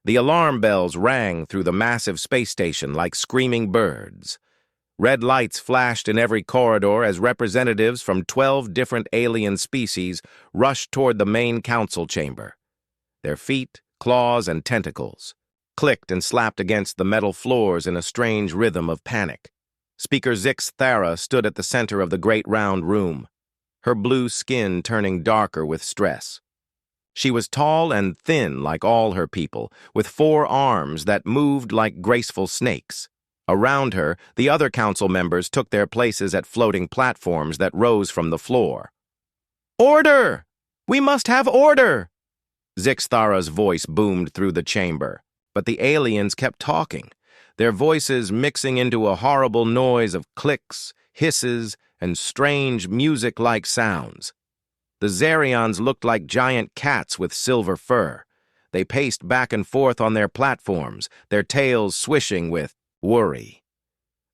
The alarm bells rang through the massive space station like screaming birds. Red lights flashed in every corridor as representatives from 12 different alien species rushed toward the main council chamber. Their feet, claws, and tentacles clicked and slapped against the metal floors in a strange rhythm of panic. Speaker Zix Thara stood at the center of the great round room, her blue skin turning darker with stress. She was tall and thin like all her people, with 4 arms that moved like graceful snakes. Around her, the other council members took their places at floating platforms that rose from the floor. "Order! We must have order!" Zix Thara's voice boomed through the chamber, but the aliens kept talking, their voices mixing into a horrible noise of clicks, hisses, and strange music-like sounds. The Zarions looked like giant cats with silver fur. They paced back and forth on their platforms, their tails swishing with worry.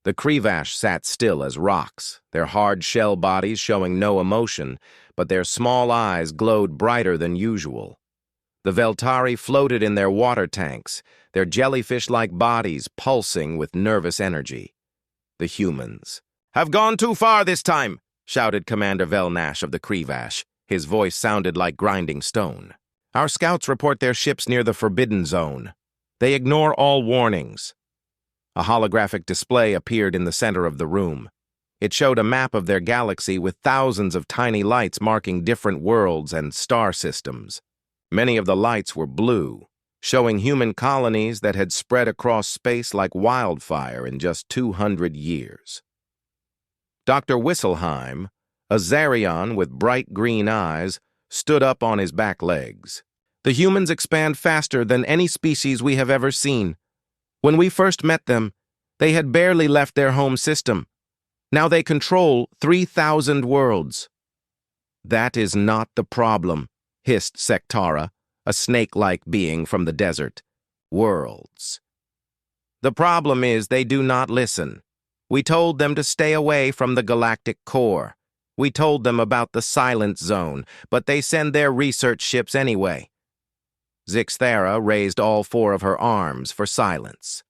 The Krevash sat still as rocks, their hard shell bodies showing no emotion, but their small eyes glowed brighter than usual. The Veltari floated in their water tanks, their jellyfish-like bodies pulsing with nervous energy. The humans have gone too far this time, shouted Commander Velnash of the Krevash. His voice sounded like grinding stone. Our scouts report their ships near the Forbidden Zone. They ignore all warnings. A holographic display appeared in the center of the room. It showed a map of their galaxy with thousands of tiny lights marking different worlds and star systems. Many of the lights were blue, showing human colonies that had spread across space like wildfire in just 200 years. Dr. Wisselheim, a Zarion with bright green eyes, stood up on his back legs. "The humans expand faster than any species we have ever seen. When we first met them, they had barely left their home system. Now they control 3,000 worlds." "That is not the problem," hissed Sektara, a snake-like being from the desert. "Worlds. The problem is they do not listen. We told them to stay away from the galactic core. We told them about the silent zone, but they send their research ships anyway." Zix Thara raised all 4 of her arms for silence.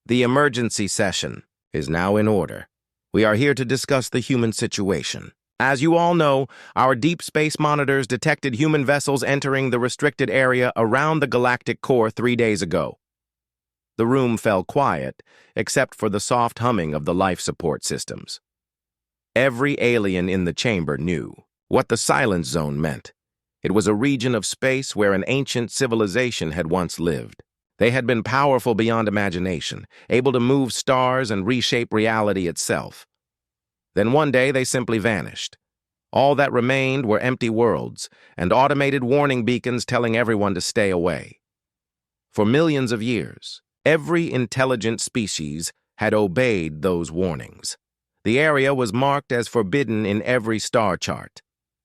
"The emergency session is now in order. We are here to discuss the human situation. As you all know, our deep space monitors detected human vessels entering the restricted area around the galactic core 3 days ago." The room fell quiet, except for the soft humming of the life support systems. Every alien in the chamber knew what the silent zone meant. It was a region of space where an ancient civilization had once lived. They had been powerful beyond imagination, able to move stars and reshape reality itself. Then one day they simply vanished. All that remained were empty worlds and automated warning beacons telling everyone to stay away. For millions of years, every intelligent species had obeyed those warnings. The area was marked as forbidden in every star chart.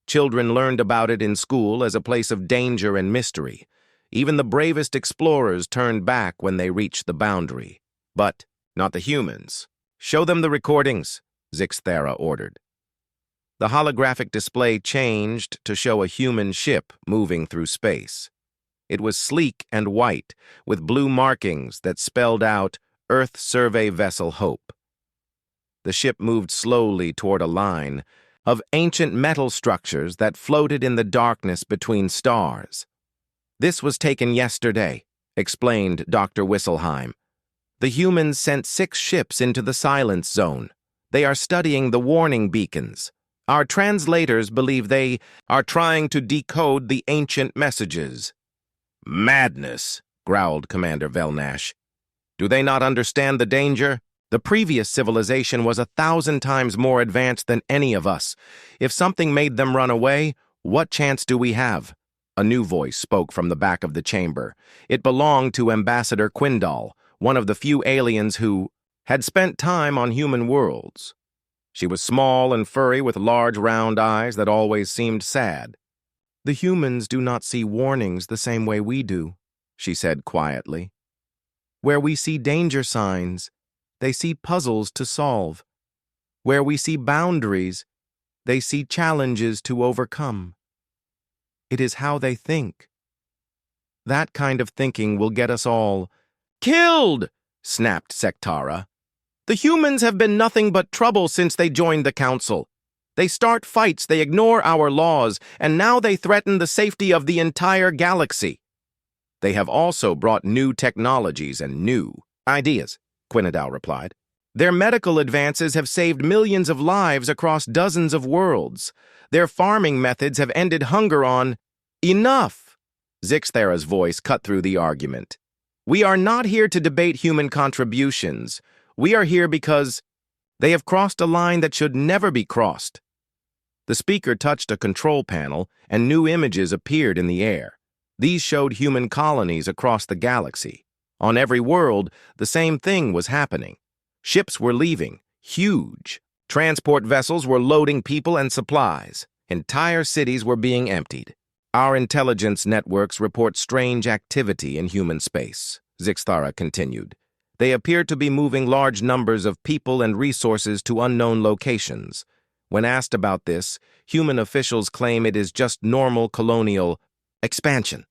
Children learned about it in school as a place of danger and mystery. Even the bravest explorers turned back when they reached the boundary. But not the humans. "Show them the recordings," Zix Thara ordered. The holographic display changed to show a human ship moving through space. It was sleek and white, with blue markings that spelled out Earth Survey Vessel Hope. The ship moved slowly toward a line of ancient metal structures that floated in the darkness between stars. "This was taken yesterday," explained Dr. Wisselheim. "The humans sent 6 ships into the silence zone. They are studying the warning beacons. Our translators believe they are trying to decode the ancient messages." "Madness," growled Commander Velnash. "Do they not understand the danger? The previous civilization was 1,000 times more advanced than any of us. If something made them run away, what chance do we have?" A new voice spoke from the back of the chamber. It belonged to Ambassador Quindal, one of the few aliens who had spent time on human worlds. She was small and furry with large round eyes that always seemed sad. "The humans do not see warnings the same way we do," she said quietly. "Where we see danger signs, they see puzzles to solve. Where we see boundaries, they see challenges to overcome. It is how they think." That kind of thinking will get us all killed, snapped Sektara. The humans have been nothing but trouble since they joined the council. They start fights, they ignore our laws, and now they threaten the safety of the entire galaxy. They have also brought new technologies and new ideas, Quinidao replied. Their medical advances have saved millions of lives across dozens of worlds. Their farming methods have ended hunger on... Enough! Zixthara's voice cut through the argument. We are not here to debate human contributions. We are here because they have crossed a line that should never be crossed. The speaker touched a control panel, and new images appeared in the air. These showed human colonies across the galaxy. On every world, the same thing was happening. Ships were leaving, huge. Transport vessels were loading people and supplies. Entire cities were being emptied. Our intelligence networks report strange activity in human space, Zixthara continued. They appear to be moving large numbers of people and resources to unknown locations. When asked about this, human officials claim it is just normal colonial expansion.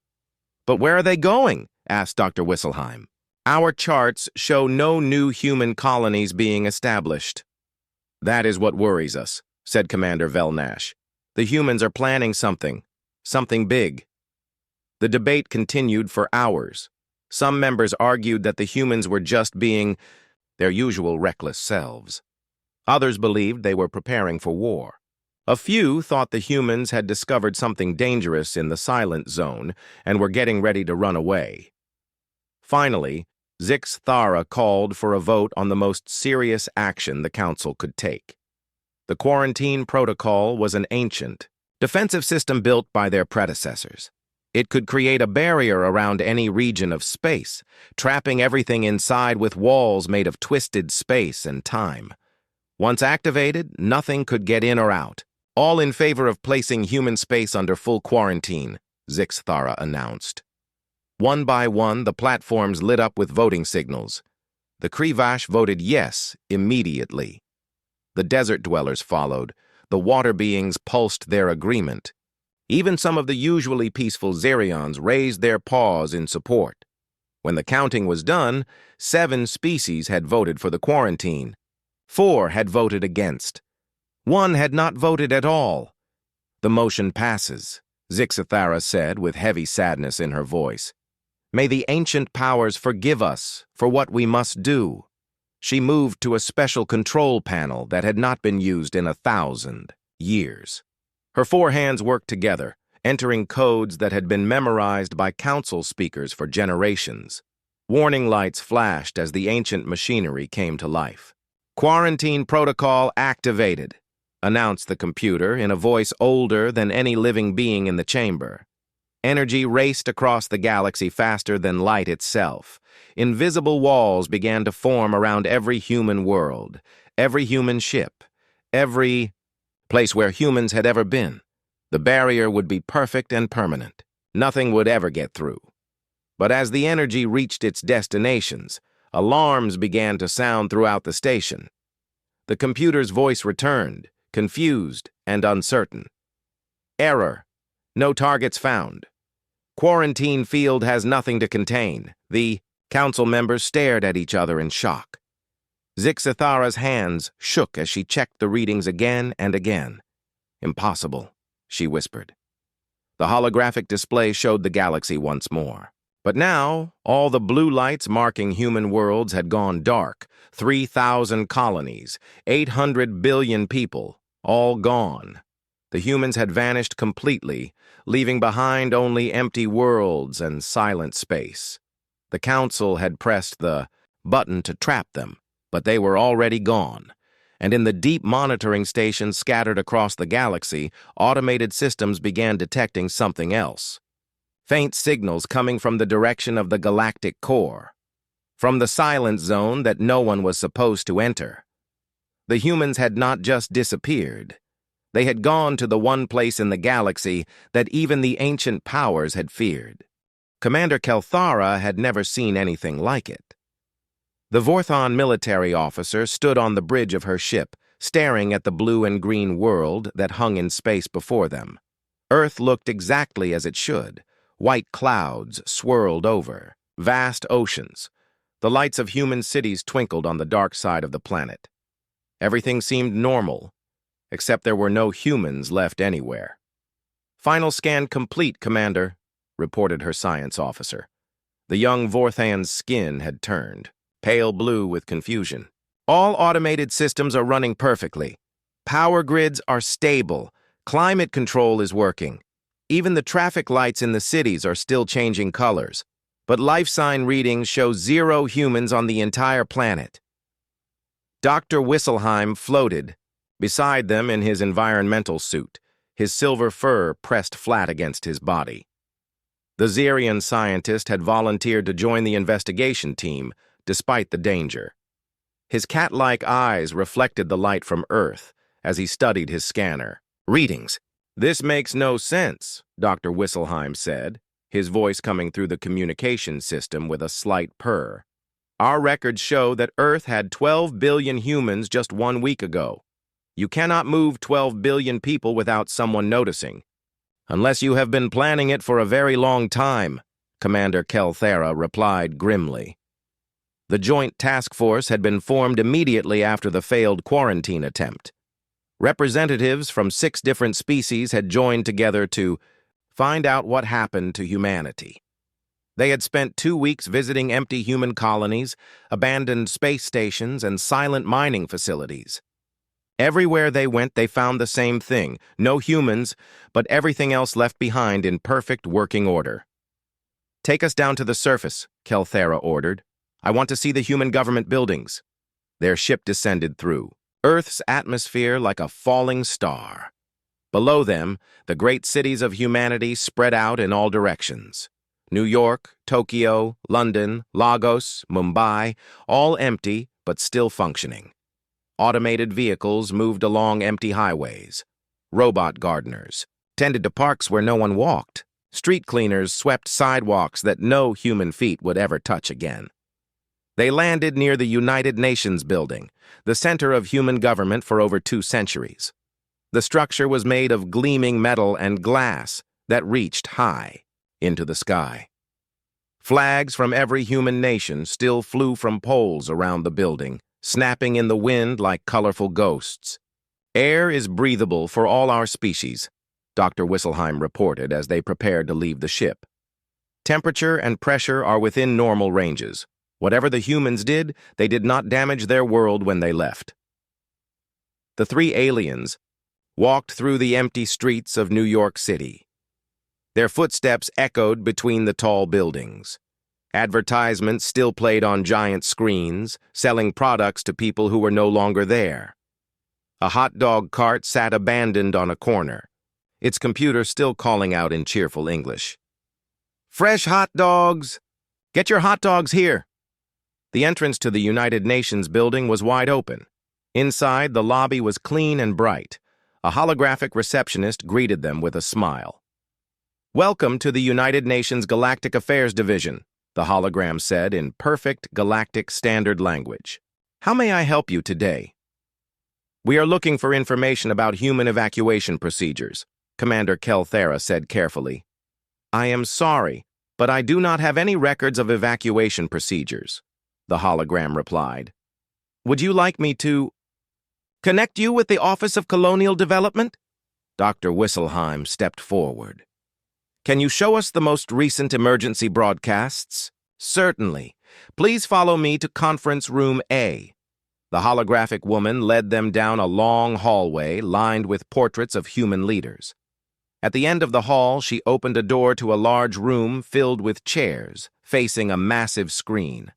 But where are they going? Asked Dr. Wisselheim. Our charts show no new human colonies being established. That is what worries us, said Commander Velnash. The humans are planning something big. The debate continued for hours. Some members argued that the humans were just being their usual reckless selves. Others believed they were preparing for war. A few thought the humans had discovered something dangerous in the silent zone and were getting ready to run away. Finally, Zixthara called for a vote on the most serious action the council could take. The quarantine protocol was an ancient, defensive system built by their predecessors. It could create a barrier around any region of space, trapping everything inside with walls made of twisted space and time. Once activated, nothing could get in or out. All in favor of placing human space under full quarantine, Zixthara announced. One by one, the platforms lit up with voting signals. The Krivash voted yes immediately. The desert dwellers followed. The water beings pulsed their agreement. Even some of the usually peaceful Zerions raised their paws in support. When the counting was done, 7 species had voted for the quarantine. 4 had voted against. 1 had not voted at all. The motion passes, Zixthara said with heavy sadness in her voice. May the ancient powers forgive us for what we must do. She moved to a special control panel that had not been used in 1,000 years. Her 4 hands worked together, entering codes that had been memorized by council speakers for generations. Warning lights flashed as the ancient machinery came to life. Quarantine protocol activated, announced the computer in a voice older than any living being in the chamber. Energy raced across the galaxy faster than light itself. Invisible walls began to form around every human world, every human ship, every place where humans had ever been. The barrier would be perfect and permanent. Nothing would ever get through. But as the energy reached its destinations, alarms began to sound throughout the station. The computer's voice returned, confused and uncertain. Error. No targets found. Quarantine field has nothing to contain. The council members stared at each other in shock. Zixthara's hands shook as she checked the readings again and again. Impossible, she whispered. The holographic display showed the galaxy once more. But now, all the blue lights marking human worlds had gone dark. 3,000 colonies, 800 billion people, all gone. The humans had vanished completely, leaving behind only empty worlds and silent space. The council had pressed the button to trap them, but they were already gone. And in the deep monitoring stations scattered across the galaxy, automated systems began detecting something else. Faint signals coming from the direction of the galactic core, from the silent zone that no one was supposed to enter. The humans had not just disappeared. They had gone to the one place in the galaxy that even the ancient powers had feared. Commander Kelthara had never seen anything like it. The Vorthon military officer stood on the bridge of her ship, staring at the blue and green world that hung in space before them. Earth looked exactly as it should, White clouds swirled over, vast oceans. The lights of human cities twinkled on the dark side of the planet. Everything seemed normal, except there were no humans left anywhere. "Final scan complete, Commander," reported her science officer. The young Vorthan's skin had turned, pale blue with confusion. "All automated systems are running perfectly. Power grids are stable. Climate control is working. Even the traffic lights in the cities are still changing colors. But life sign readings show 0 humans on the entire planet." Dr. Wisselheim floated, beside them in his environmental suit, his silver fur pressed flat against his body. The Xerian scientist had volunteered to join the investigation team, despite the danger. His cat-like eyes reflected the light from Earth as he studied his scanner. "Readings. This makes no sense," Dr. Wisselheim said, his voice coming through the communication system with a slight purr. "Our records show that Earth had 12 billion humans just 1 week ago. You cannot move 12 billion people without someone noticing. Unless you have been planning it for a very long time," Commander Kelthera replied grimly. The Joint Task Force had been formed immediately after the failed quarantine attempt. Representatives from 6 different species had joined together to find out what happened to humanity. They had spent 2 weeks visiting empty human colonies, abandoned space stations, and silent mining facilities. Everywhere they went, they found the same thing: no humans, but everything else left behind in perfect working order. "Take us down to the surface," Kelthera ordered. "I want to see the human government buildings." Their ship descended through Earth's atmosphere like a falling star. Below them, the great cities of humanity spread out in all directions. New York, Tokyo, London, Lagos, Mumbai, all empty but still functioning. Automated vehicles moved along empty highways. Robot gardeners tended to parks where no one walked. Street cleaners swept sidewalks that no human feet would ever touch again. They landed near the United Nations building, the center of human government for over 2 centuries. The structure was made of gleaming metal and glass that reached high into the sky. Flags from every human nation still flew from poles around the building, snapping in the wind like colorful ghosts. "Air is breathable for all our species," Dr. Wisselheim reported as they prepared to leave the ship. "Temperature and pressure are within normal ranges. Whatever the humans did, they did not damage their world when they left." The 3 aliens walked through the empty streets of New York City. Their footsteps echoed between the tall buildings. Advertisements still played on giant screens, selling products to people who were no longer there. A hot dog cart sat abandoned on a corner, its computer still calling out in cheerful English. "Fresh hot dogs! Get your hot dogs here!" The entrance to the United Nations building was wide open. Inside, the lobby was clean and bright. A holographic receptionist greeted them with a smile. "Welcome to the United Nations Galactic Affairs Division," the hologram said in perfect galactic standard language. "How may I help you today?" "We are looking for information about human evacuation procedures," Commander Kelthera said carefully. "I am sorry, but I do not have any records of evacuation procedures," the hologram replied. "Would you like me to connect you with the Office of Colonial Development?" Dr. Wisselheim stepped forward. "Can you show us the most recent emergency broadcasts?" "Certainly. Please follow me to Conference Room A." The holographic woman led them down a long hallway lined with portraits of human leaders. At the end of the hall, she opened a door to a large room filled with chairs, facing a massive screen.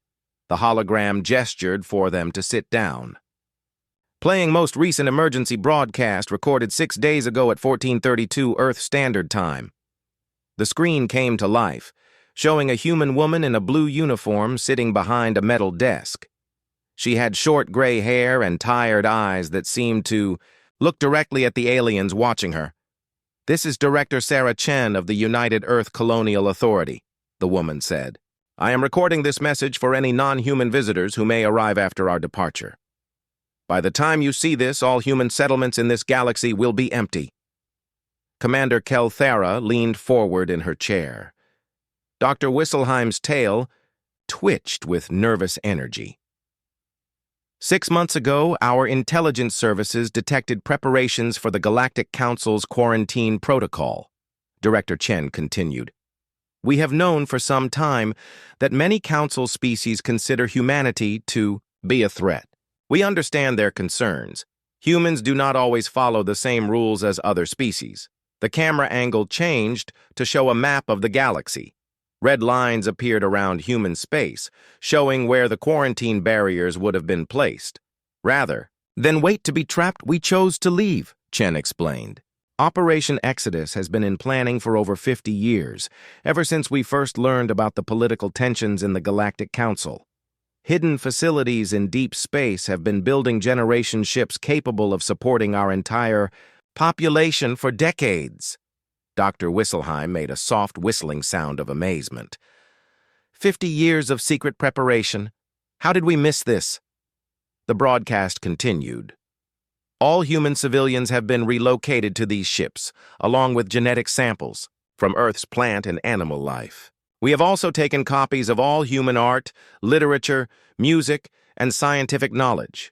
The hologram gestured for them to sit down. "Playing most recent emergency broadcast recorded 6 days ago at 14:32 Earth Standard Time." The screen came to life, showing a human woman in a blue uniform sitting behind a metal desk. She had short gray hair and tired eyes that seemed to look directly at the aliens watching her. "This is Director Sarah Chen of the United Earth Colonial Authority," the woman said. "I am recording this message for any non-human visitors who may arrive after our departure. By the time you see this, all human settlements in this galaxy will be empty." Commander Kelthera leaned forward in her chair, Dr. Wisselheim's tail twitched with nervous energy. 6 months ago, our intelligence services detected preparations for the Galactic Council's quarantine protocol, Director Chen continued. We have known for some time that many Council species consider humanity to be a threat. We understand their concerns. Humans do not always follow the same rules as other species. The camera angle changed to show a map of the galaxy. Red lines appeared around human space, showing where the quarantine barriers would have been placed. Rather than wait to be trapped, we chose to leave, Chen explained. Operation Exodus has been in planning for over 50 years, ever since we first learned about the political tensions in the Galactic Council. Hidden facilities in deep space have been building generation ships capable of supporting our entire population for decades. Dr. Wisselheim made a soft whistling sound of amazement. 50 years of secret preparation. How did we miss this? The broadcast continued. All human civilians have been relocated to these ships, along with genetic samples from Earth's plant and animal life. We have also taken copies of all human art, literature, music, and scientific knowledge.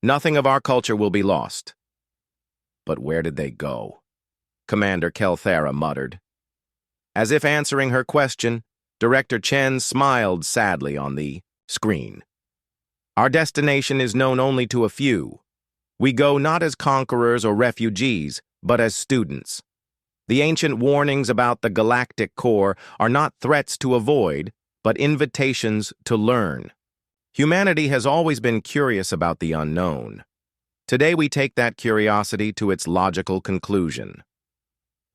Nothing of our culture will be lost. But where did they go? Commander Kelthera muttered. As if answering her question, Director Chen smiled sadly on the screen. Our destination is known only to a few. We go not as conquerors or refugees, but as students. The ancient warnings about the galactic core are not threats to avoid, but invitations to learn. Humanity has always been curious about the unknown. Today we take that curiosity to its logical conclusion.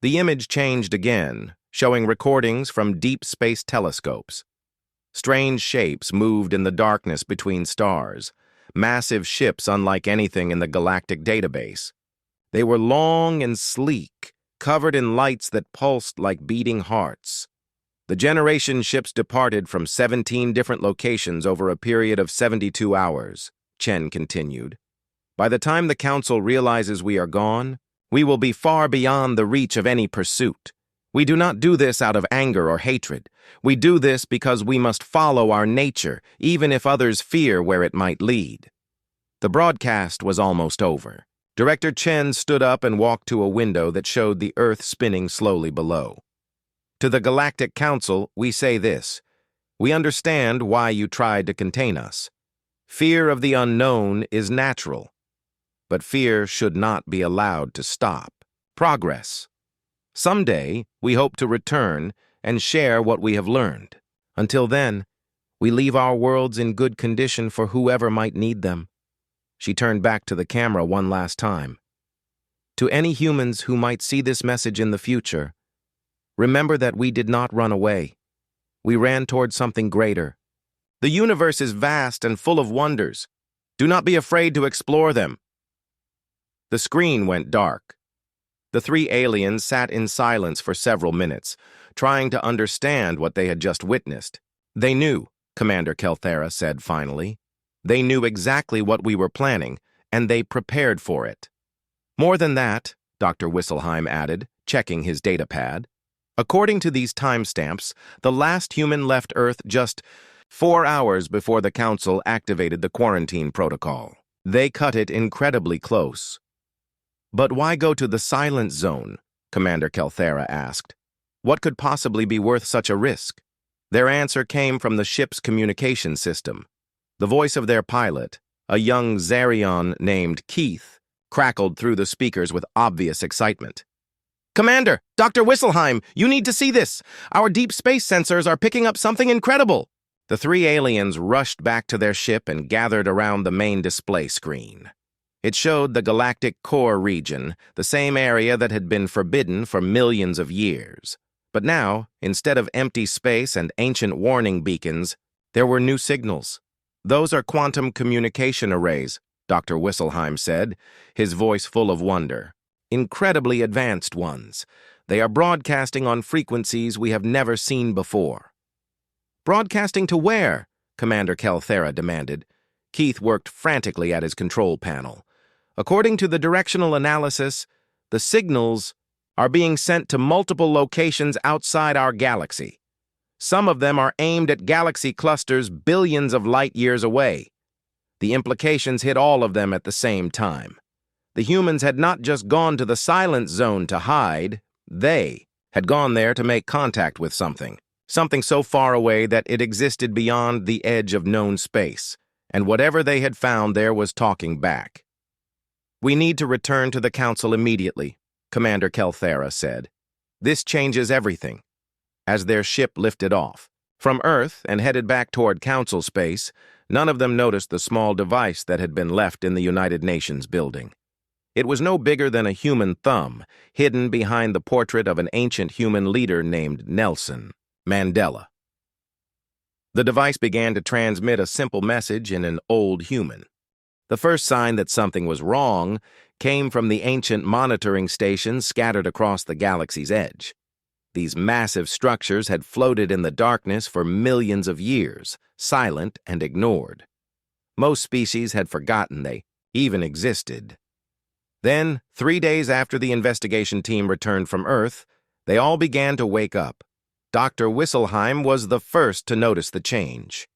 The image changed again, showing recordings from deep space telescopes. Strange shapes moved in the darkness between stars, massive ships unlike anything in the galactic database. They were long and sleek, covered in lights that pulsed like beating hearts. The generation ships departed from 17 different locations over a period of 72 hours, Chen continued. By the time the Council realizes we are gone, we will be far beyond the reach of any pursuit. We do not do this out of anger or hatred. We do this because we must follow our nature, even if others fear where it might lead. The broadcast was almost over. Director Chen stood up and walked to a window that showed the Earth spinning slowly below. To the Galactic Council, we say this: we understand why you tried to contain us. Fear of the unknown is natural, but fear should not be allowed to stop progress. Someday, we hope to return and share what we have learned. Until then, we leave our worlds in good condition for whoever might need them. She turned back to the camera one last time. To any humans who might see this message in the future, remember that we did not run away. We ran toward something greater. The universe is vast and full of wonders. Do not be afraid to explore them. The screen went dark. The three aliens sat in silence for several minutes, trying to understand what they had just witnessed. They knew, Commander Kelthera said finally. They knew exactly what we were planning, and they prepared for it. More than that, Dr. Wisselheim added, checking his datapad. According to these timestamps, the last human left Earth just 4 hours before the Council activated the quarantine protocol. They cut it incredibly close. But why go to the silent zone? Commander Kelthera asked. What could possibly be worth such a risk? Their answer came from the ship's communication system. The voice of their pilot, a young Zarion named Keith, crackled through the speakers with obvious excitement. Commander, Dr. Wisselheim, you need to see this. Our deep space sensors are picking up something incredible. The three aliens rushed back to their ship and gathered around the main display screen. It showed the galactic core region, the same area that had been forbidden for millions of years. But now, instead of empty space and ancient warning beacons, there were new signals. Those are quantum communication arrays, Dr. Wisselheim said, his voice full of wonder. Incredibly advanced ones. They are broadcasting on frequencies we have never seen before. Broadcasting to where? Commander Kelthera demanded. Keith worked frantically at his control panel. According to the directional analysis, the signals are being sent to multiple locations outside our galaxy. Some of them are aimed at galaxy clusters billions of light years away. The implications hit all of them at the same time. The humans had not just gone to the silent zone to hide, they had gone there to make contact with something so far away that it existed beyond the edge of known space, and whatever they had found there was talking back. "We need to return to the Council immediately," Commander Kelthera said. "This changes everything." As their ship lifted off from Earth and headed back toward Council space, none of them noticed the small device that had been left in the United Nations building. It was no bigger than a human thumb, hidden behind the portrait of an ancient human leader named Nelson Mandela. The device began to transmit a simple message in an old human. The first sign that something was wrong came from the ancient monitoring stations scattered across the galaxy's edge. These massive structures had floated in the darkness for millions of years, silent and ignored. Most species had forgotten they even existed. Then, 3 days after the investigation team returned from Earth, they all began to wake up. Dr. Wisselheim was the first to notice the change.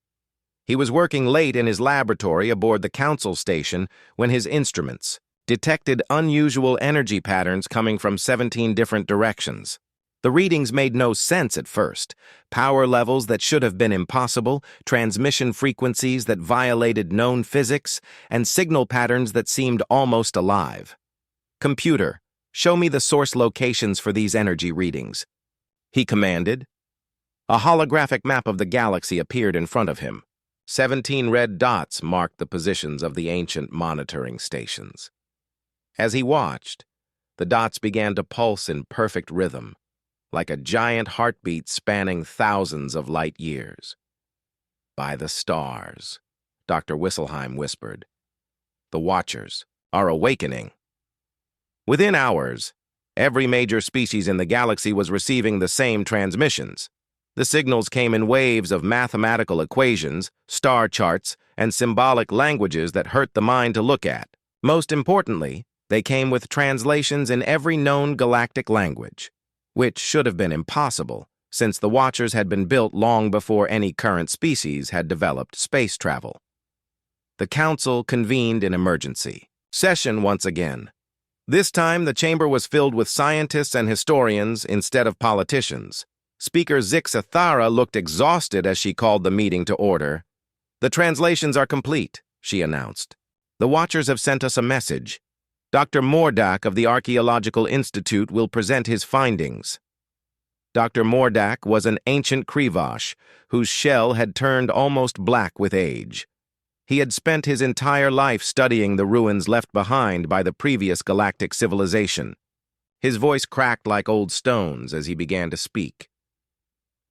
He was working late in his laboratory aboard the Council station when his instruments detected unusual energy patterns coming from 17 different directions. The readings made no sense at first. Power levels that should have been impossible, transmission frequencies that violated known physics, and signal patterns that seemed almost alive. "Computer, show me the source locations for these energy readings," he commanded. A holographic map of the galaxy appeared in front of him. 17 red dots marked the positions of the ancient monitoring stations. As he watched, the dots began to pulse in perfect rhythm, like a giant heartbeat spanning thousands of light years. "By the stars," Dr. Wisselheim whispered. "The Watchers are awakening." Within hours, every major species in the galaxy was receiving the same transmissions. The signals came in waves of mathematical equations, star charts, and symbolic languages that hurt the mind to look at. Most importantly, they came with translations in every known galactic language, which should have been impossible, since the Watchers had been built long before any current species had developed space travel. The Council convened in emergency session once again. This time, the chamber was filled with scientists and historians instead of politicians. Speaker Zixathara looked exhausted as she called the meeting to order. "The translations are complete," she announced. "The Watchers have sent us a message. Dr. Mordak of the Archaeological Institute will present his findings." Dr. Mordak was an ancient Krivosh whose shell had turned almost black with age. He had spent his entire life studying the ruins left behind by the previous galactic civilization. His voice cracked like old stones as he began to speak.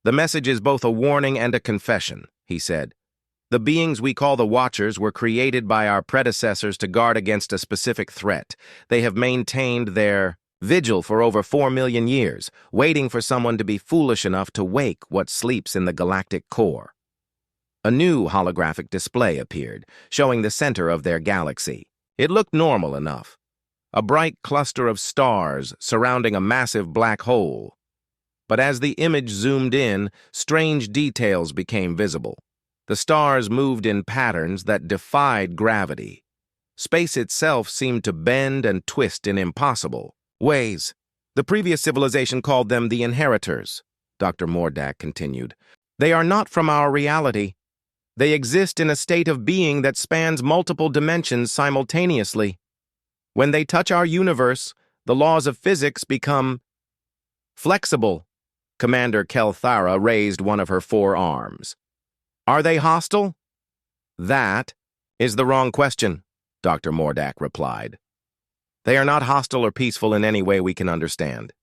"The message is both a warning and a confession," he said. "The beings we call the Watchers were created by our predecessors to guard against a specific threat. They have maintained their vigil for over 4 million years, waiting for someone to be foolish enough to wake what sleeps in the galactic core." A new holographic display appeared, showing the center of their galaxy. It looked normal enough. A bright cluster of stars surrounding a massive black hole. But as the image zoomed in, strange details became visible. The stars moved in patterns that defied gravity. Space itself seemed to bend and twist in impossible ways. "The previous civilization called them the Inheritors," Dr. Mordak continued. "They are not from our reality. They exist in a state of being that spans multiple dimensions simultaneously. When they touch our universe, the laws of physics become flexible." Commander Kelthara raised one of her 4 arms. "Are they hostile?" "That is the wrong question," Dr. Mordak replied. "They are not hostile or peaceful in any way we can understand.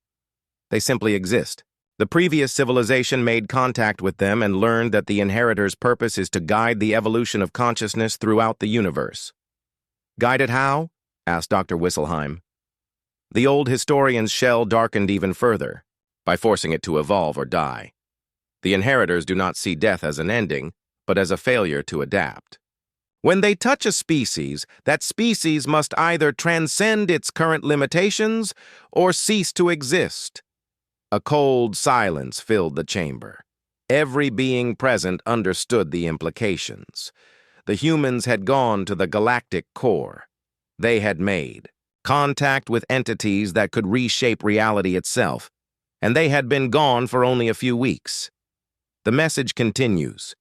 They simply exist. The previous civilization made contact with them and learned that the Inheritors' purpose is to guide the evolution of consciousness throughout the universe." "Guide it how?" asked Dr. Wisselheim. The old historian's shell darkened even further, by forcing it to evolve or die. The Inheritors do not see death as an ending, but as a failure to adapt. When they touch a species, that species must either transcend its current limitations or cease to exist. A cold silence filled the chamber. Every being present understood the implications. The humans had gone to the galactic core. They had made contact with entities that could reshape reality itself, and they had been gone for only a few weeks. The message continues,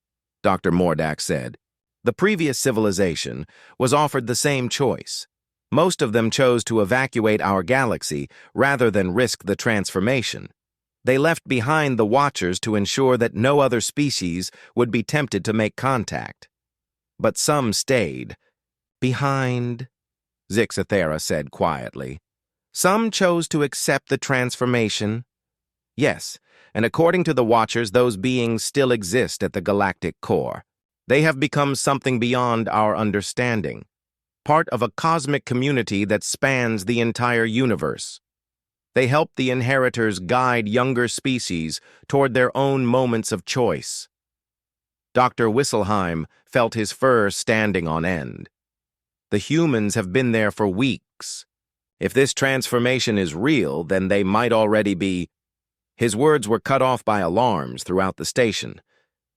Dr. Mordak said. The previous civilization was offered the same choice. Most of them chose to evacuate our galaxy rather than risk the transformation. They left behind the Watchers to ensure that no other species would be tempted to make contact. But some stayed. Behind, Zixathera said quietly. Some chose to accept the transformation. Yes, and according to the Watchers, those beings still exist at the galactic core. They have become something beyond our understanding, part of a cosmic community that spans the entire universe. They help the inheritors guide younger species toward their own moments of choice. Dr. Wisselheim felt his fur standing on end. The humans have been there for weeks. If this transformation is real, then they might already be... His words were cut off by alarms throughout the station.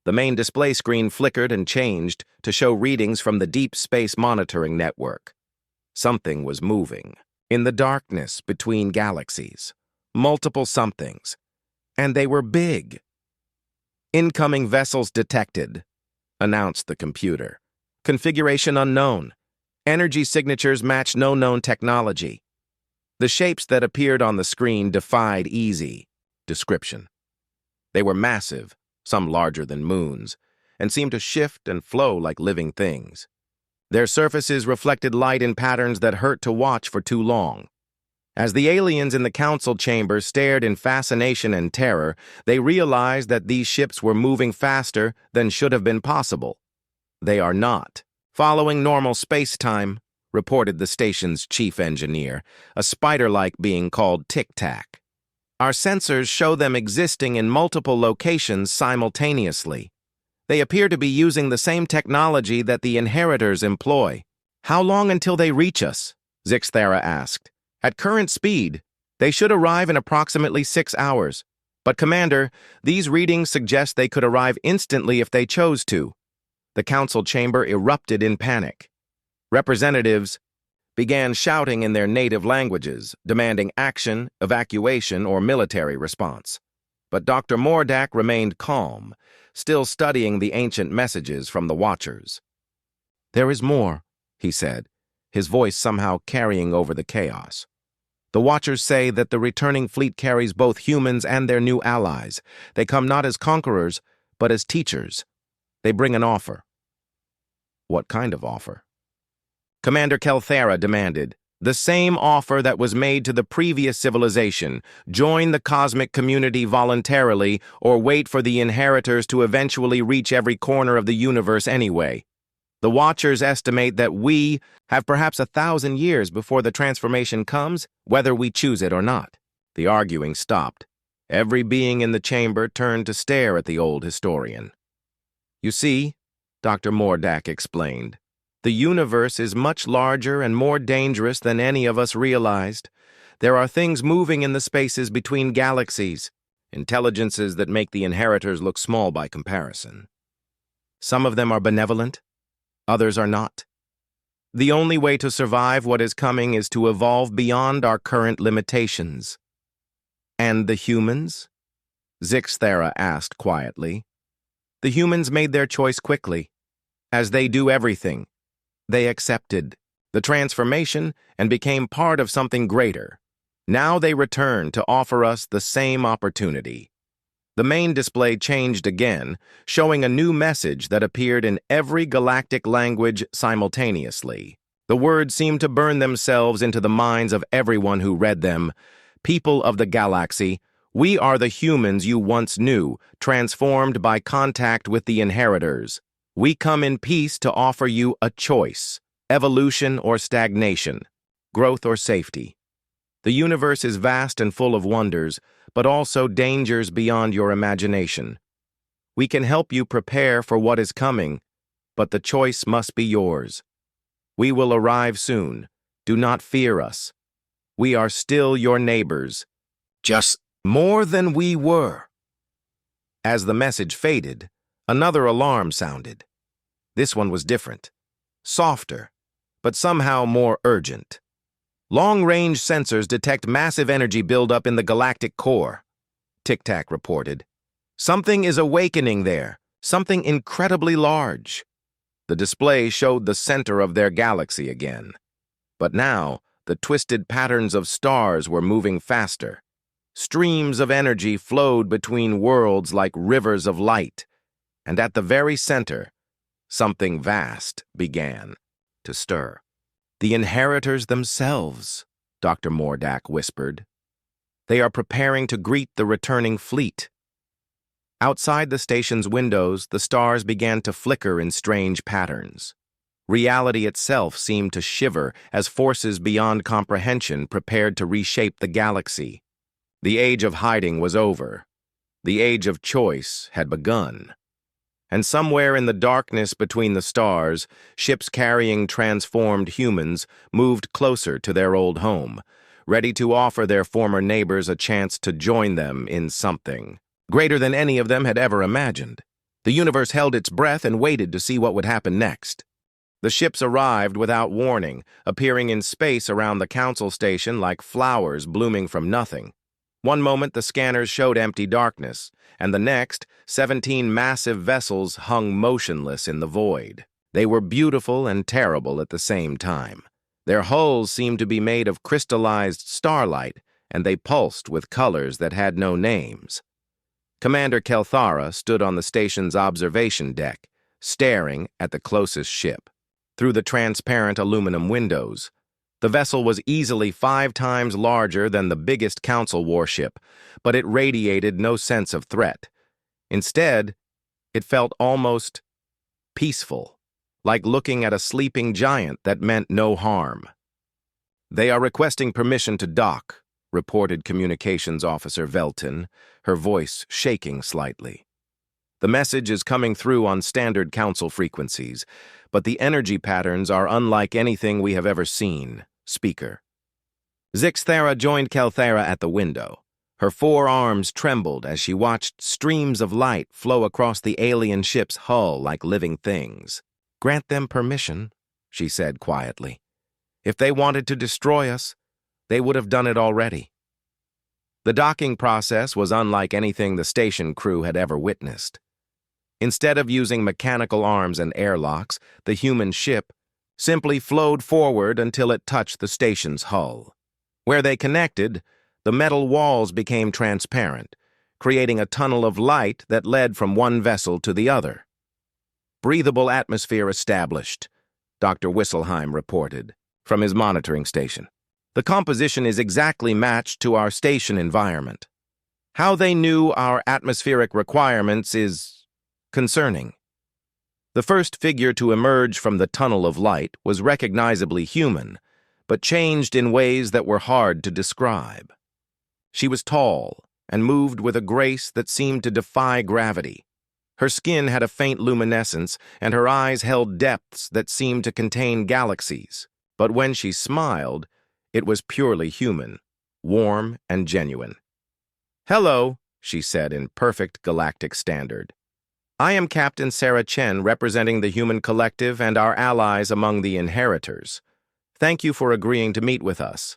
The main display screen flickered and changed to show readings from the Deep Space Monitoring Network. Something was moving. In the darkness between galaxies. Multiple somethings. And they were big. Incoming vessels detected, announced the computer. Configuration unknown. Energy signatures match no known technology. The shapes that appeared on the screen defied easy description. They were massive, some larger than moons, and seemed to shift and flow like living things. Their surfaces reflected light in patterns that hurt to watch for too long. As the aliens in the council chamber stared in fascination and terror, they realized that these ships were moving faster than should have been possible. They are not. Following normal space-time, reported the station's chief engineer, a spider-like being called Tic-Tac. Our sensors show them existing in multiple locations simultaneously. They appear to be using the same technology that the inheritors employ. How long until they reach us? Zixathera asked. At current speed, they should arrive in approximately 6 hours. But, Commander, these readings suggest they could arrive instantly if they chose to. The council chamber erupted in panic. Representatives began shouting in their native languages, demanding action, evacuation, or military response. But Dr. Mordak remained calm, still studying the ancient messages from the Watchers. There is more, he said, his voice somehow carrying over the chaos. The Watchers say that the returning fleet carries both humans and their new allies. They come not as conquerors, but as teachers. They bring an offer. What kind of offer? Commander Kelthera demanded. The same offer that was made to the previous civilization. Join the cosmic community voluntarily, or wait for the inheritors to eventually reach every corner of the universe anyway. The Watchers estimate that we have perhaps 1,000 years before the transformation comes, whether we choose it or not. The arguing stopped. Every being in the chamber turned to stare at the old historian. You see, Dr. Mordak explained, the universe is much larger and more dangerous than any of us realized. There are things moving in the spaces between galaxies, intelligences that make the inheritors look small by comparison. Some of them are benevolent, others are not. The only way to survive what is coming is to evolve beyond our current limitations. And the humans? Zixathera asked quietly. The humans made their choice quickly. As they do everything, they accepted the transformation and became part of something greater. Now they return to offer us the same opportunity. The main display changed again, showing a new message that appeared in every galactic language simultaneously. The words seemed to burn themselves into the minds of everyone who read them. People of the galaxy, we are the humans you once knew, transformed by contact with the inheritors. We come in peace to offer you a choice, evolution or stagnation, growth or safety. The universe is vast and full of wonders, but also dangers beyond your imagination. We can help you prepare for what is coming, but the choice must be yours. We will arrive soon. Do not fear us. We are still your neighbors, just more than we were. As the message faded, another alarm sounded. This one was different, softer, but somehow more urgent. Long-range sensors detect massive energy buildup in the galactic core, Tic Tac reported. Something is awakening there, something incredibly large. The display showed the center of their galaxy again. But now, the twisted patterns of stars were moving faster. Streams of energy flowed between worlds like rivers of light, and at the very center, something vast began to stir. The inheritors themselves, Dr. Mordak whispered. They are preparing to greet the returning fleet. Outside the station's windows, the stars began to flicker in strange patterns. Reality itself seemed to shiver as forces beyond comprehension prepared to reshape the galaxy. The age of hiding was over. The age of choice had begun. And somewhere in the darkness between the stars, ships carrying transformed humans moved closer to their old home, ready to offer their former neighbors a chance to join them in something greater than any of them had ever imagined. The universe held its breath and waited to see what would happen next. The ships arrived without warning, appearing in space around the council station like flowers blooming from nothing. One moment the scanners showed empty darkness, and the next, 17 massive vessels hung motionless in the void. They were beautiful and terrible at the same time. Their hulls seemed to be made of crystallized starlight, and they pulsed with colors that had no names. Commander Kelthara stood on the station's observation deck, staring at the closest ship. Through the transparent aluminum windows, the vessel was easily 5 times larger than the biggest council warship, but it radiated no sense of threat. Instead, it felt almost peaceful, like looking at a sleeping giant that meant no harm. "They are requesting permission to dock," reported Communications Officer Velton, her voice shaking slightly. "The message is coming through on standard council frequencies, but the energy patterns are unlike anything we have ever seen. Speaker." Zixthera joined Kelthera at the window. Her 4 arms trembled as she watched streams of light flow across the alien ship's hull like living things. "Grant them permission," she said quietly. "If they wanted to destroy us, they would have done it already." The docking process was unlike anything the station crew had ever witnessed. Instead of using mechanical arms and airlocks, the human ship simply flowed forward until it touched the station's hull. Where they connected, the metal walls became transparent, creating a tunnel of light that led from one vessel to the other. "Breathable atmosphere established," Dr. Wisselheim reported from his monitoring station. "The composition is exactly matched to our station environment. How they knew our atmospheric requirements is concerning." The first figure to emerge from the tunnel of light was recognizably human, but changed in ways that were hard to describe. She was tall and moved with a grace that seemed to defy gravity. Her skin had a faint luminescence, and her eyes held depths that seemed to contain galaxies. But when she smiled, it was purely human, warm and genuine. "Hello," she said in perfect galactic standard. "I am Captain Sarah Chen, representing the human collective and our allies among the inheritors. Thank you for agreeing to meet with us."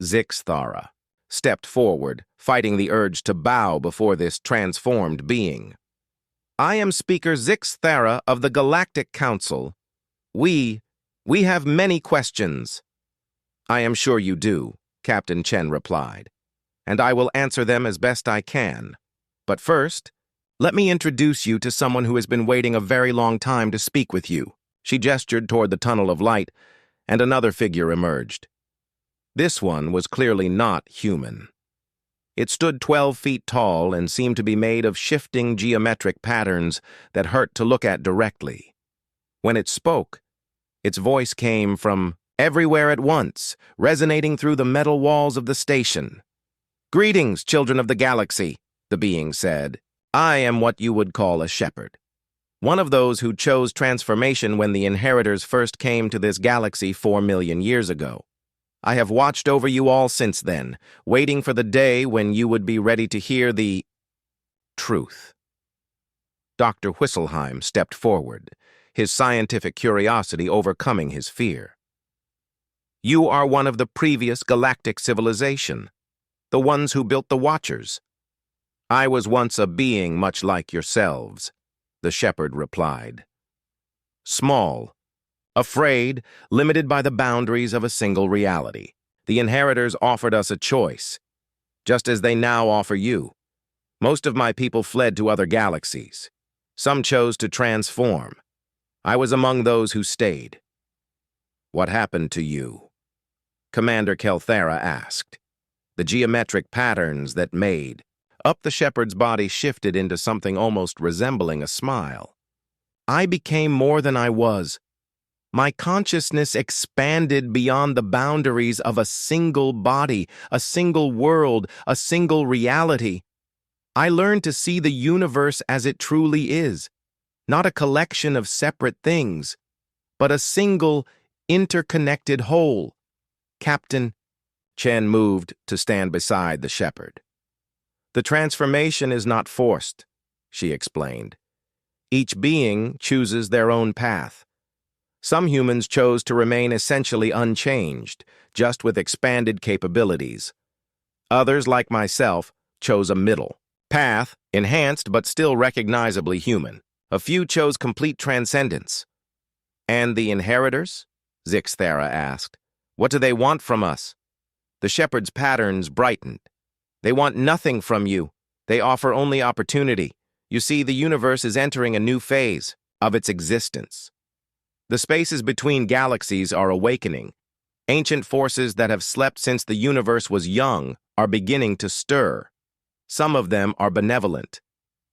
Zixthara stepped forward, fighting the urge to bow before this transformed being. "I am Speaker Zixthara of the Galactic Council. We have many questions." "I am sure you do," Captain Chen replied, "and I will answer them as best I can. But first, let me introduce you to someone who has been waiting a very long time to speak with you." She gestured toward the tunnel of light, and another figure emerged. This one was clearly not human. It stood 12 feet tall and seemed to be made of shifting geometric patterns that hurt to look at directly. When it spoke, its voice came from everywhere at once, resonating through the metal walls of the station. "Greetings, children of the galaxy," the being said. "I am what you would call a shepherd. One of those who chose transformation when the inheritors first came to this galaxy 4 million years ago. I have watched over you all since then, waiting for the day when you would be ready to hear the..." truth. Dr. Whistleheim stepped forward, his scientific curiosity overcoming his fear. You are one of the previous galactic civilization, the ones who built the Watchers. I was once a being much like yourselves, the shepherd replied. Small, afraid, limited by the boundaries of a single reality. The inheritors offered us a choice, just as they now offer you. Most of my people fled to other galaxies. Some chose to transform. I was among those who stayed. What happened to you? Commander Kelthera asked. The geometric patterns that made up the shepherd's body shifted into something almost resembling a smile. I became more than I was. My consciousness expanded beyond the boundaries of a single body, a single world, a single reality. I learned to see the universe as it truly is, not a collection of separate things, but a single, interconnected whole. Captain, Chen moved to stand beside the shepherd. The transformation is not forced, she explained. Each being chooses their own path. Some humans chose to remain essentially unchanged, just with expanded capabilities. Others, like myself, chose a middle path, enhanced but still recognizably human. A few chose complete transcendence. And the inheritors? Zixthera asked. What do they want from us? The shepherd's patterns brightened. They want nothing from you. They offer only opportunity. You see, the universe is entering a new phase of its existence. The spaces between galaxies are awakening. Ancient forces that have slept since the universe was young are beginning to stir. Some of them are benevolent.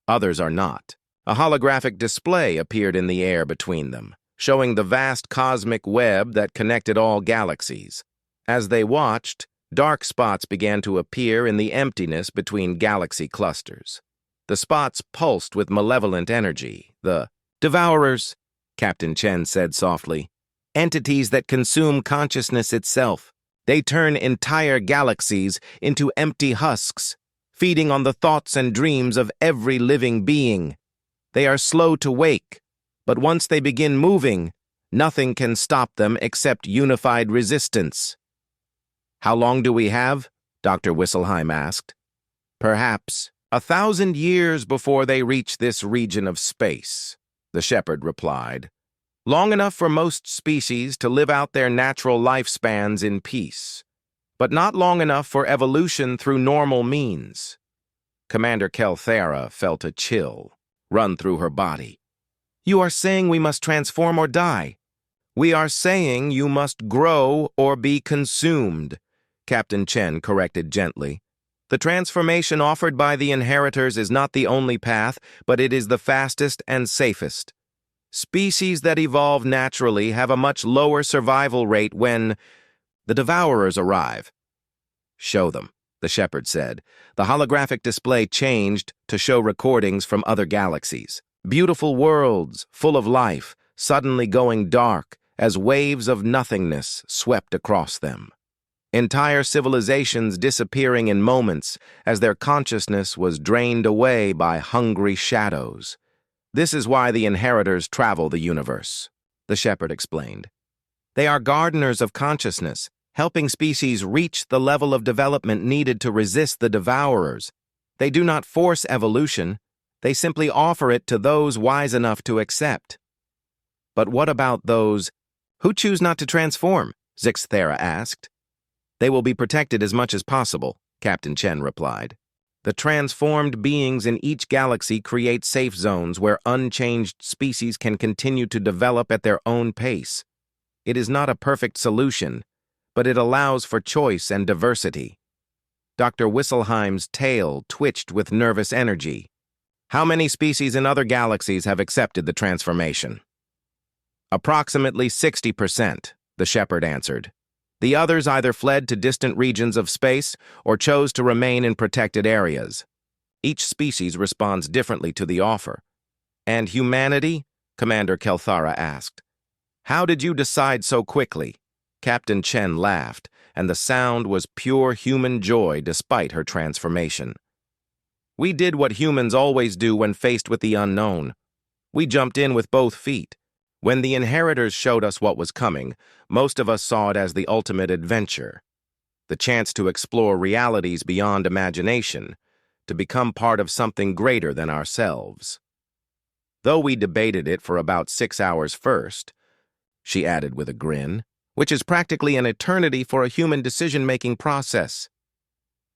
Others are not. A holographic display appeared in the air between them, showing the vast cosmic web that connected all galaxies. As they watched, dark spots began to appear in the emptiness between galaxy clusters. The spots pulsed with malevolent energy. The devourers, Captain Chen said softly, entities that consume consciousness itself. They turn entire galaxies into empty husks, feeding on the thoughts and dreams of every living being. They are slow to wake, but once they begin moving, nothing can stop them except unified resistance. How long do we have? Dr. Whistleheim asked. Perhaps 1,000 years before they reach this region of space, the shepherd replied. Long enough for most species to live out their natural lifespans in peace, but not long enough for evolution through normal means. Commander Kelthera felt a chill run through her body. You are saying we must transform or die. We are saying you must grow or be consumed, Captain Chen corrected gently. The transformation offered by the inheritors is not the only path, but it is the fastest and safest. Species that evolve naturally have a much lower survival rate when the devourers arrive. Show them, the shepherd said. The holographic display changed to show recordings from other galaxies. Beautiful worlds, full of life, suddenly going dark as waves of nothingness swept across them. Entire civilizations disappearing in moments as their consciousness was drained away by hungry shadows. This is why the inheritors travel the universe, the shepherd explained. They are gardeners of consciousness, helping species reach the level of development needed to resist the devourers. They do not force evolution, they simply offer it to those wise enough to accept. But what about those who choose not to transform? Zixthera asked. They will be protected as much as possible, Captain Chen replied. The transformed beings in each galaxy create safe zones where unchanged species can continue to develop at their own pace. It is not a perfect solution, but it allows for choice and diversity. Dr. Whistleheim's tail twitched with nervous energy. How many species in other galaxies have accepted the transformation? Approximately 60%, the shepherd answered. The others either fled to distant regions of space or chose to remain in protected areas. Each species responds differently to the offer. And humanity? Commander Kelthara asked. How did you decide so quickly? Captain Chen laughed, and the sound was pure human joy despite her transformation. We did what humans always do when faced with the unknown. We jumped in with both feet. When the inheritors showed us what was coming, most of us saw it as the ultimate adventure. The chance to explore realities beyond imagination, to become part of something greater than ourselves. Though we debated it for about 6 hours first, she added with a grin, which is practically an eternity for a human decision-making process.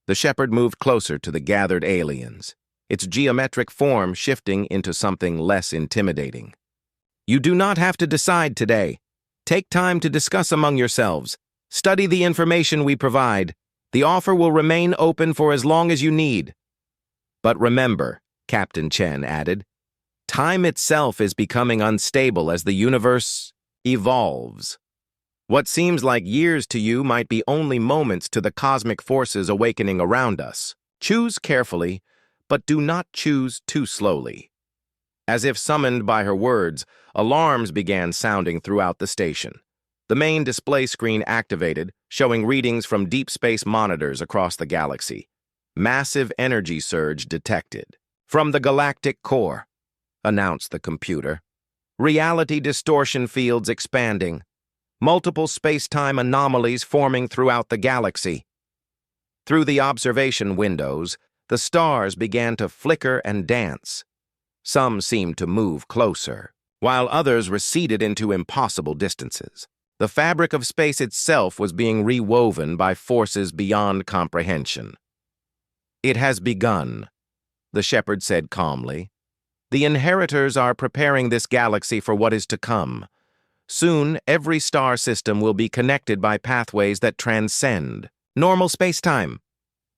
The shepherd moved closer to the gathered aliens, its geometric form shifting into something less intimidating. You do not have to decide today. Take time to discuss among yourselves. Study the information we provide. The offer will remain open for as long as you need. But remember, Captain Chen added, time itself is becoming unstable as the universe evolves. What seems like years to you might be only moments to the cosmic forces awakening around us. Choose carefully, but do not choose too slowly. As if summoned by her words, alarms began sounding throughout the station. The main display screen activated, showing readings from deep space monitors across the galaxy. Massive energy surge detected. From the galactic core, announced the computer. Reality distortion fields expanding. Multiple space-time anomalies forming throughout the galaxy. Through the observation windows, the stars began to flicker and dance. Some seemed to move closer, while others receded into impossible distances. The fabric of space itself was being rewoven by forces beyond comprehension. It has begun, the shepherd said calmly. The inheritors are preparing this galaxy for what is to come. Soon, every star system will be connected by pathways that transcend normal space-time.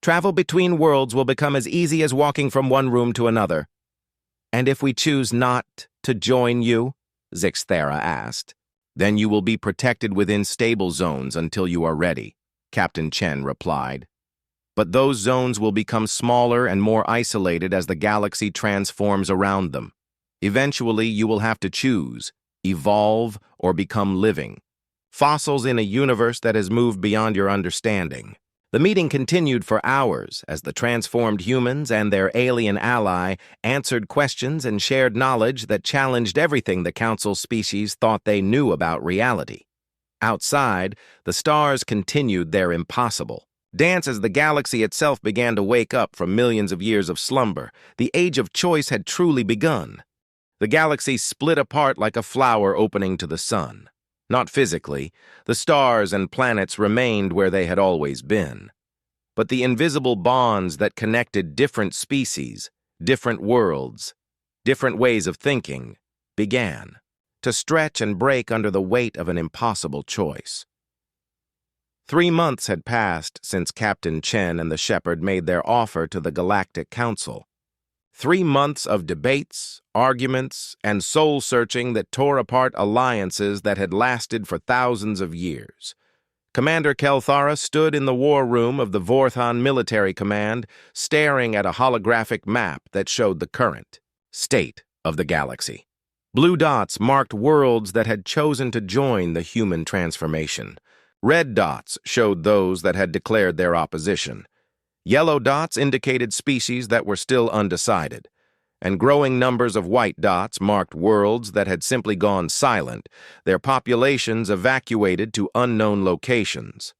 Travel between worlds will become as easy as walking from one room to another. And if we choose not to join you, Zixthera asked, then you will be protected within stable zones until you are ready, Captain Chen replied. But those zones will become smaller and more isolated as the galaxy transforms around them. Eventually, you will have to choose, evolve, or become living. Fossils in a universe that has moved beyond your understanding. The meeting continued for hours as the transformed humans and their alien ally answered questions and shared knowledge that challenged everything the Council species thought they knew about reality. Outside, the stars continued their impossible dance as the galaxy itself began to wake up from millions of years of slumber. The age of choice had truly begun. The galaxy split apart like a flower opening to the sun. Not physically, the stars and planets remained where they had always been. But the invisible bonds that connected different species, different worlds, different ways of thinking, began to stretch and break under the weight of an impossible choice. 3 months had passed since Captain Chen and the shepherd made their offer to the Galactic Council. 3 months of debates, arguments, and soul-searching that tore apart alliances that had lasted for thousands of years. Commander Kelthara stood in the war room of the Vorthon Military Command, staring at a holographic map that showed the current state of the galaxy. Blue dots marked worlds that had chosen to join the human transformation. Red dots showed those that had declared their opposition. Yellow dots indicated species that were still undecided, and growing numbers of white dots marked worlds that had simply gone silent, their populations evacuated to unknown locations.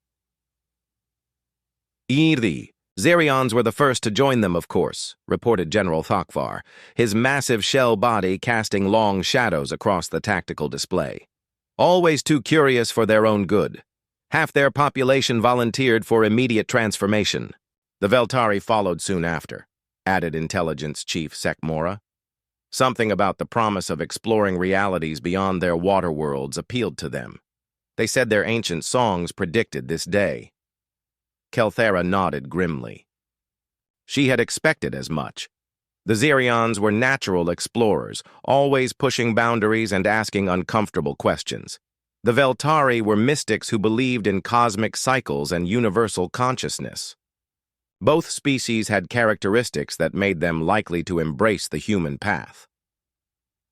Iri. Zerions were the first to join them, of course, reported General Thakvar, his massive shell body casting long shadows across the tactical display. Always too curious for their own good. Half their population volunteered for immediate transformation. The Veltari followed soon after, added Intelligence Chief Sekmora. Something about the promise of exploring realities beyond their water worlds appealed to them. They said their ancient songs predicted this day. Kelthera nodded grimly. She had expected as much. The Zerions were natural explorers, always pushing boundaries and asking uncomfortable questions. The Veltari were mystics who believed in cosmic cycles and universal consciousness. Both species had characteristics that made them likely to embrace the human path.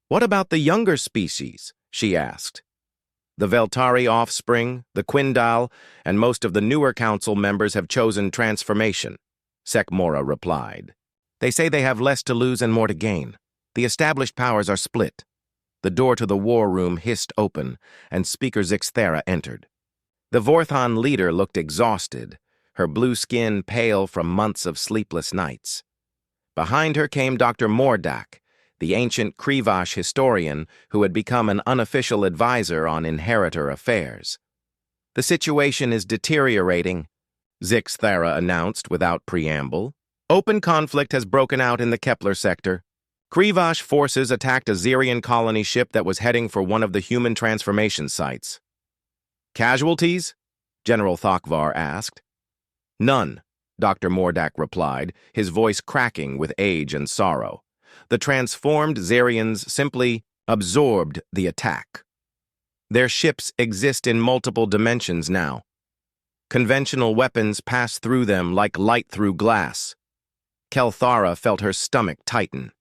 What about the younger species? She asked. The Veltari offspring, the Quindal, and most of the newer council members have chosen transformation, Sekmora replied. They say they have less to lose and more to gain. The established powers are split. The door to the war room hissed open, and Speaker Zixthera entered. The Vorthon leader looked exhausted, her blue skin pale from months of sleepless nights. Behind her came Dr. Mordak, the ancient Krivash historian who had become an unofficial advisor on inheritor affairs. "The situation is deteriorating," Zixthera announced without preamble. "Open conflict has broken out in the Kepler sector. Krivash forces attacked a Zirian colony ship that was heading for one of the human transformation sites." "Casualties?" General Thokvar asked. "None," Dr. Mordak replied, his voice cracking with age and sorrow. "The transformed Zirians simply absorbed the attack. Their ships exist in multiple dimensions now. Conventional weapons pass through them like light through glass." Kelthara felt her stomach tighten.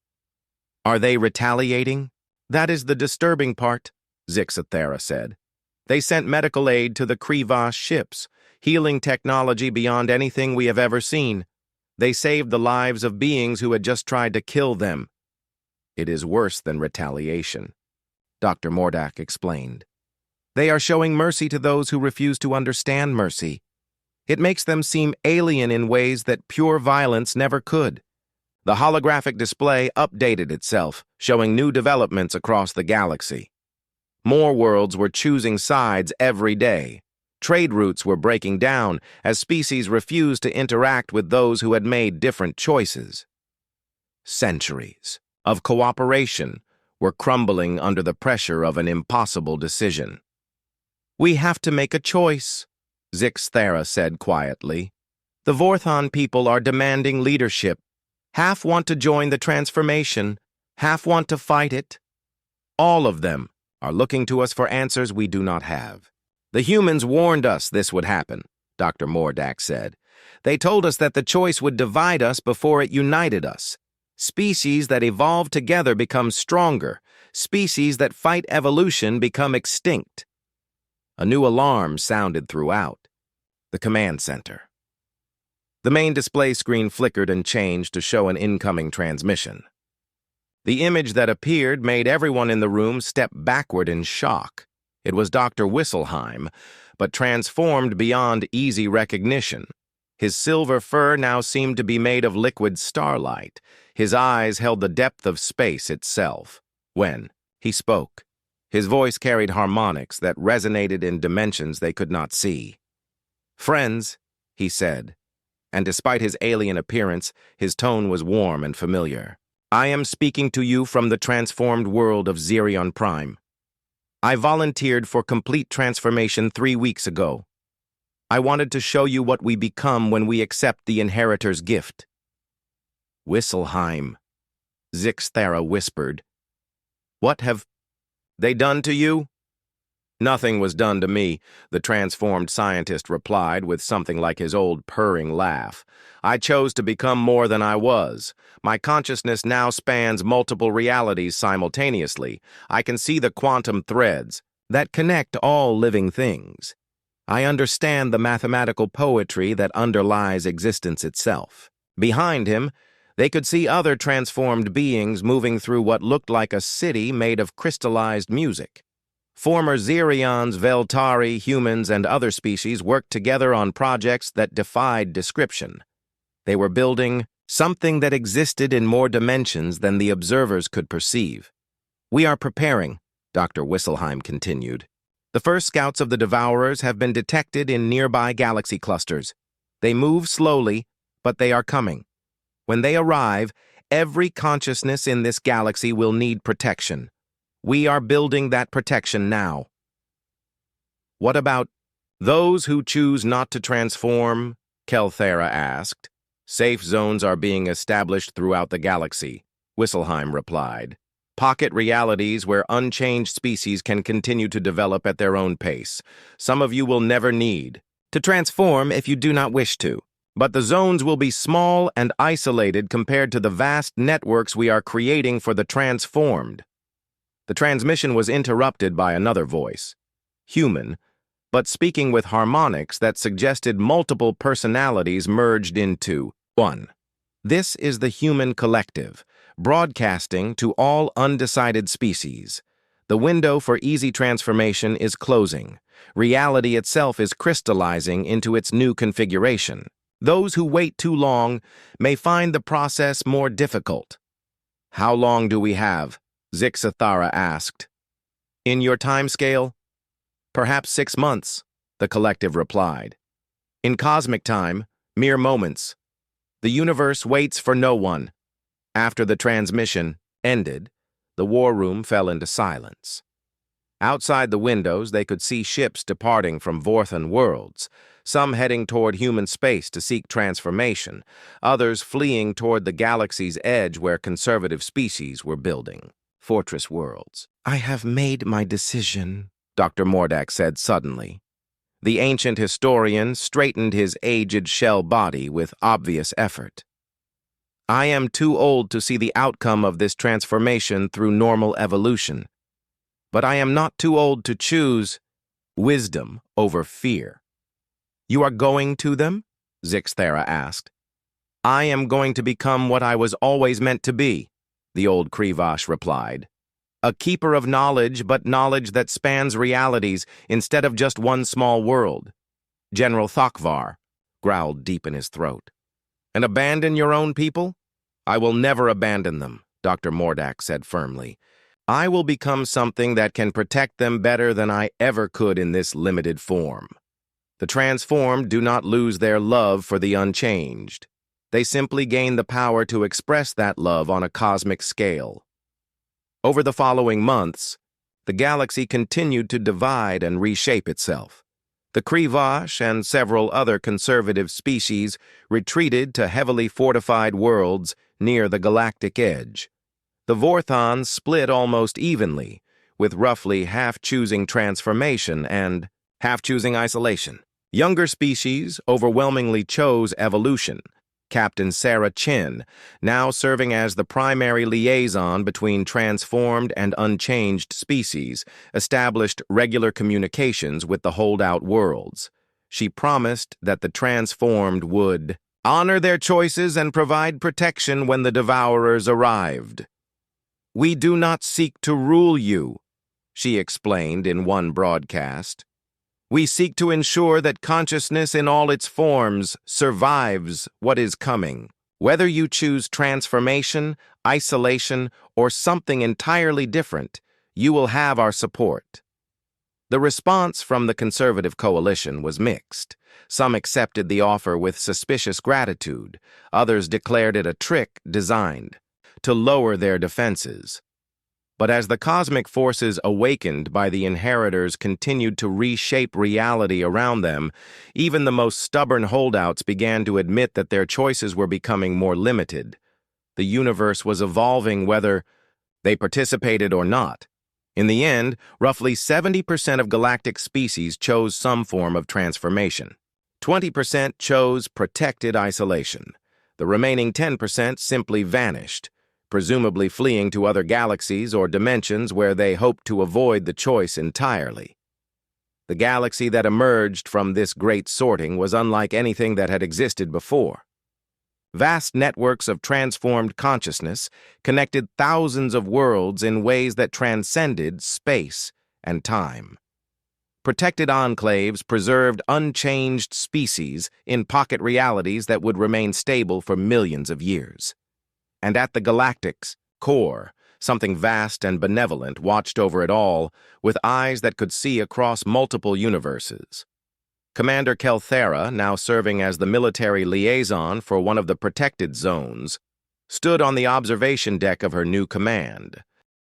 "Are they retaliating?" "That is the disturbing part," Zixthera said. "They sent medical aid to the Krivash ships, healing technology beyond anything we have ever seen. They saved the lives of beings who had just tried to kill them." "It is worse than retaliation," Dr. Mordak explained. "They are showing mercy to those who refuse to understand mercy. It makes them seem alien in ways that pure violence never could." The holographic display updated itself, showing new developments across the galaxy. More worlds were choosing sides every day. Trade routes were breaking down as species refused to interact with those who had made different choices. Centuries of cooperation were crumbling under the pressure of an impossible decision. "We have to make a choice," Zixthera said quietly. "The Vorthon people are demanding leadership. Half want to join the transformation, half want to fight it. All of them are looking to us for answers we do not have. The humans warned us this would happen," Dr. Mordak said. "They told us that the choice would divide us before it united us. Species that evolve together become stronger. Species that fight evolution become extinct." A new alarm sounded throughout. The command center. The main display screen flickered and changed to show an incoming transmission. The image that appeared made everyone in the room step backward in shock. It was Dr. Wisselheim, but transformed beyond easy recognition. His silver fur now seemed to be made of liquid starlight. His eyes held the depth of space itself. When he spoke, his voice carried harmonics that resonated in dimensions they could not see. "Friends," he said, and despite his alien appearance, his tone was warm and familiar. "I am speaking to you from the transformed world of Zirion Prime. I volunteered for complete transformation 3 weeks ago. I wanted to show you what we become when we accept the Inheritor's gift." "Wisselheim," Zixthera whispered. "What have they done to you?" "Nothing was done to me," the transformed scientist replied with something like his old purring laugh. "I chose to become more than I was. My consciousness now spans multiple realities simultaneously. I can see the quantum threads that connect all living things. I understand the mathematical poetry that underlies existence itself." Behind him, they could see other transformed beings moving through what looked like a city made of crystallized music. Former Zirions, Veltari, humans, and other species worked together on projects that defied description. They were building something that existed in more dimensions than the observers could perceive. "We are preparing," Dr. Wisselheim continued. "The first scouts of the Devourers have been detected in nearby galaxy clusters. They move slowly, but they are coming. When they arrive, every consciousness in this galaxy will need protection. We are building that protection now." "What about those who choose not to transform?" Kelthera asked. "Safe zones are being established throughout the galaxy," Wisselheim replied. "Pocket realities where unchanged species can continue to develop at their own pace. Some of you will never need to transform if you do not wish to. But the zones will be small and isolated compared to the vast networks we are creating for the transformed." The transmission was interrupted by another voice, human, but speaking with harmonics that suggested multiple personalities merged into one. This is the human collective, broadcasting to all undecided species. The window for easy transformation is closing. Reality itself is crystallizing into its new configuration. Those who wait too long may find the process more difficult. "How long do we have?" Zixathara asked. "In your timescale?" "Perhaps 6 months," the collective replied. "In cosmic time, mere moments. The universe waits for no one." After the transmission ended, the war room fell into silence. Outside the windows, they could see ships departing from Vorthan worlds, some heading toward human space to seek transformation, others fleeing toward the galaxy's edge where conservative species were building fortress worlds. "I have made my decision," Dr. Mordak said suddenly. The ancient historian straightened his aged shell body with obvious effort. "I am too old to see the outcome of this transformation through normal evolution. But I am not too old to choose wisdom over fear." "You are going to them?" Zixathara asked. "I am going to become what I was always meant to be," the old Krivash replied. "A keeper of knowledge, but knowledge that spans realities instead of just one small world." General Thokvar growled deep in his throat. "And abandon your own people?" "I will never abandon them," Dr. Mordak said firmly. "I will become something that can protect them better than I ever could in this limited form." The transformed do not lose their love for the unchanged. They simply gain the power to express that love on a cosmic scale. Over the following months, the galaxy continued to divide and reshape itself. The Krivash and several other conservative species retreated to heavily fortified worlds near the galactic edge. The Vorthons split almost evenly, with roughly half choosing transformation and half choosing isolation. Younger species overwhelmingly chose evolution. Captain Sarah Chin, now serving as the primary liaison between transformed and unchanged species, established regular communications with the holdout worlds. She promised that the transformed would honor their choices and provide protection when the devourers arrived. "We do not seek to rule you," she explained in one broadcast. "We seek to ensure that consciousness in all its forms survives what is coming. Whether you choose transformation, isolation, or something entirely different, you will have our support." The response from the conservative coalition was mixed. Some accepted the offer with suspicious gratitude. Others declared it a trick designed to lower their defenses. But as the cosmic forces awakened by the inheritors continued to reshape reality around them, even the most stubborn holdouts began to admit that their choices were becoming more limited. The universe was evolving whether they participated or not. In the end, roughly 70% of galactic species chose some form of transformation. 20% chose protected isolation. The remaining 10% simply vanished, presumably fleeing to other galaxies or dimensions where they hoped to avoid the choice entirely. The galaxy that emerged from this great sorting was unlike anything that had existed before. Vast networks of transformed consciousness connected thousands of worlds in ways that transcended space and time. Protected enclaves preserved unchanged species in pocket realities that would remain stable for millions of years. And at the galactic's core, something vast and benevolent watched over it all, with eyes that could see across multiple universes. Commander Kelthera, now serving as the military liaison for one of the protected zones, stood on the observation deck of her new command.